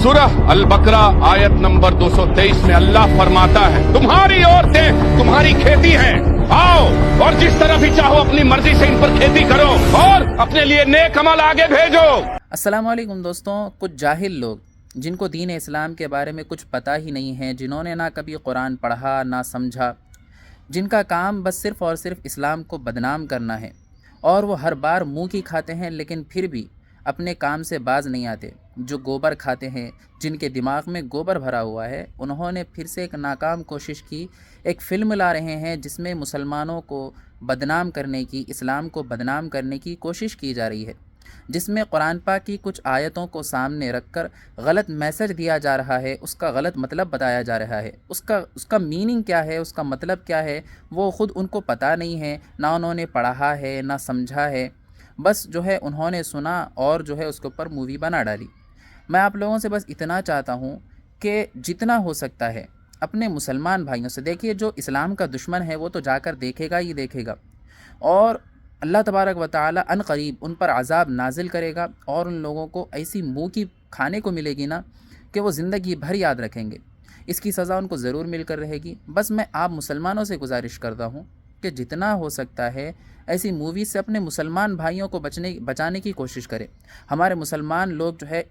सूरह अल बकरा आयत नंबर 223 में अल्लाह फरमाता है, तुम्हारी औरतें तुम्हारी खेती हैं, आओ और जिस तरह भी चाहो अपनी मर्जी से इन पर खेती करो और अपने लिए नेक अमल आगे भेजो। अस्सलाम वालेकुम दोस्तों, कुछ जाहिल लोग जिनको दीन इस्लाम के बारे में कुछ पता ही नहीं है, जिन्होंने ना कभी कुरान पढ़ा ना समझा, जिनका काम बस सिर्फ़ और सिर्फ इस्लाम को बदनाम करना है और वो हर बार मुँह की खाते हैं लेकिन फिर भी अपने काम से बाज नहीं आते। जो गोबर खाते हैं, जिनके दिमाग में गोबर भरा हुआ है, उन्होंने फिर से एक नाकाम कोशिश की। एक फ़िल्म ला रहे हैं जिसमें मुसलमानों को बदनाम करने की, इस्लाम को बदनाम करने की कोशिश की जा रही है, जिसमें कुरान पाक की कुछ आयतों को सामने रखकर गलत मैसेज दिया जा रहा है, उसका गलत मतलब बताया जा रहा है। उसका मीनिंग क्या है, उसका मतलब क्या है, वो ख़ुद उनको पता नहीं है, ना उन्होंने पढ़ा है ना समझा है। बस जो है उन्होंने सुना और जो है उसके ऊपर मूवी बना डाली। मैं आप लोगों से बस इतना चाहता हूँ कि जितना हो सकता है अपने मुसलमान भाइयों से, देखिए जो इस्लाम का दुश्मन है वो तो जाकर देखेगा ही देखेगा, और अल्लाह तबारक व तआला अन करीब उन पर अज़ाब नाजिल करेगा और उन लोगों को ऐसी मुँह की खाने को मिलेगी ना कि वो ज़िंदगी भर याद रखेंगे। इसकी सज़ा उनको ज़रूर मिलकर रहेगी। बस मैं आप मुसलमानों से गुजारिश करता हूँ कि जितना हो सकता है ऐसी मूवीज़ से अपने मुसलमान भाइयों को बचाने की कोशिश करें। हमारे मुसलमान लोग जो है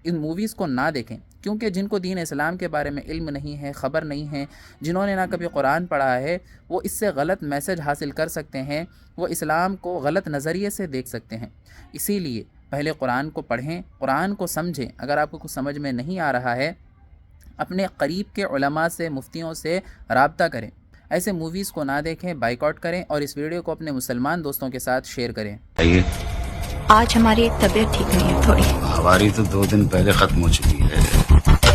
इन मूवीज़ को ना देखें, क्योंकि जिनको दीन इस्लाम के बारे में इल्म नहीं है, ख़बर नहीं है, जिन्होंने ना कभी कुरान पढ़ा है, वो इससे गलत मैसेज हासिल कर सकते हैं, वो इस्लाम को गलत नज़रिए से देख सकते हैं। इसीलिए पहले कुरान को पढ़ें, कुरान को समझें। अगर आपको कुछ समझ में नहीं आ रहा है, अपने करीब के उलमा से, मुफ्तियों से राब्ता करें। ऐसे मूवीज़ को ना देखें, बाइकआउट करें और इस वीडियो को अपने मुसलमान दोस्तों के साथ शेयर करें। आज हमारी एक तबीयत ठीक नहीं है थोड़ी। हमारी तो 2 दिन पहले खत्म हो चुकी है।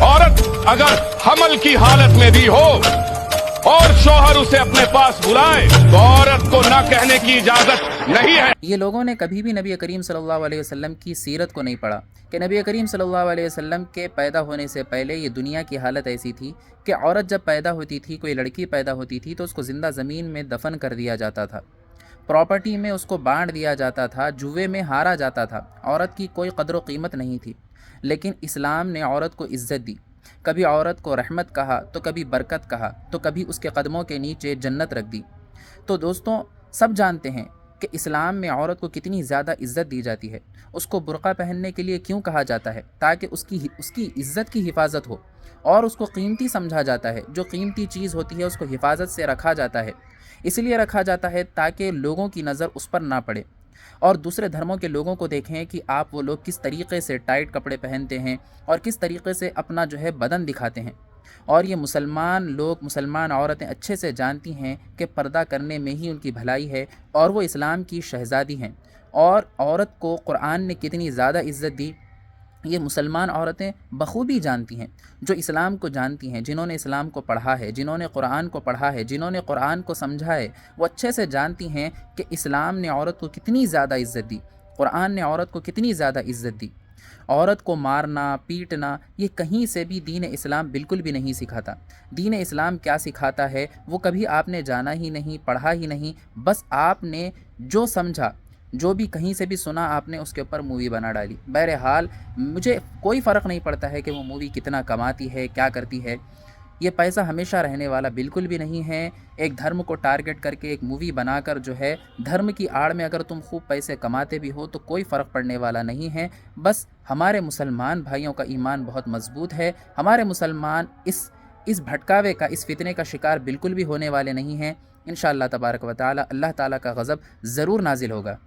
औरत अगर हमल की हालत में भी हो और शौहर उसे अपने पास बुलाए तो औरत को ना कहने की इजाजत नहीं है। ये लोगों ने कभी भी नबी करीम सल्लल्लाहु अलैहि वसल्लम की सीरत को नहीं पढ़ा कि नबी करीम सल्लल्लाहु अलैहि वसल्लम के पैदा होने से पहले ये दुनिया की हालत ऐसी थी कि औरत जब पैदा होती थी, कोई लड़की पैदा होती थी तो उसको ज़िंदा ज़मीन में दफन कर दिया जाता था, प्रॉपर्टी में उसको बांट दिया जाता था, जुए में हारा जाता था। औरत की कोई कदर व कीमत नहीं थी। लेकिन इस्लाम ने औरत को इज़्ज़त दी। कभी औरत को रहमत कहा तो कभी बरकत कहा, तो कभी उसके कदमों के नीचे जन्नत रख दी। तो दोस्तों, सब जानते हैं कि इस्लाम में औरत को कितनी ज़्यादा इज़्ज़त दी जाती है। उसको बुर्का पहनने के लिए क्यों कहा जाता है? ताकि उसकी इज़्ज़त की हिफाजत हो, और उसको कीमती समझा जाता है। जो कीमती चीज़ होती है उसको हिफाजत से रखा जाता है। इसलिए रखा जाता है ताकि लोगों की नज़र उस पर ना पड़े। और दूसरे धर्मों के लोगों को देखें कि आप वो लोग किस तरीक़े से टाइट कपड़े पहनते हैं और किस तरीक़े से अपना जो है बदन दिखाते हैं। और ये मुसलमान लोग, मुसलमान औरतें अच्छे से जानती हैं कि पर्दा करने में ही उनकी भलाई है और वो इस्लाम की शहज़ादी हैं। और औरत को कुरान ने कितनी ज़्यादा इज़्ज़त दी, ये मुसलमान औरतें बखूबी जानती हैं। जो इस्लाम को जानती हैं, जिन्होंने इस्लाम को पढ़ा है, जिन्होंने कुरान को पढ़ा है, जिन्होंने कुरान को समझा है, वो अच्छे से जानती हैं कि इस्लाम ने औरत को कितनी ज़्यादा इज़्ज़त दी, कुरान ने औरत को कितनी ज़्यादा इज़्ज़त दी। औरत को मारना, पीटना, ये कहीं से भी दीन इस्लाम बिल्कुल भी नहीं सिखाता। दीन इस्लाम क्या सिखाता है वो कभी आपने जाना ही नहीं, पढ़ा ही नहीं। बस आपने जो समझा, जो भी कहीं से भी सुना, आपने उसके ऊपर मूवी बना डाली। बहरहाल मुझे कोई फ़र्क नहीं पड़ता है कि वो मूवी कितना कमाती है, क्या करती है। ये पैसा हमेशा रहने वाला बिल्कुल भी नहीं है। एक धर्म को टारगेट करके एक मूवी बनाकर जो है, धर्म की आड़ में अगर तुम खूब पैसे कमाते भी हो तो कोई फ़र्क पड़ने वाला नहीं है। बस हमारे मुसलमान भाइयों का ईमान बहुत मजबूत है। हमारे मुसलमान इस भटकावे का, इस फितने का शिकार बिल्कुल भी होने वाले नहीं हैं। इंशाअल्लाह तबारक व तआला अल्लाह ताला का गज़ब ज़रूर नाजिल होगा।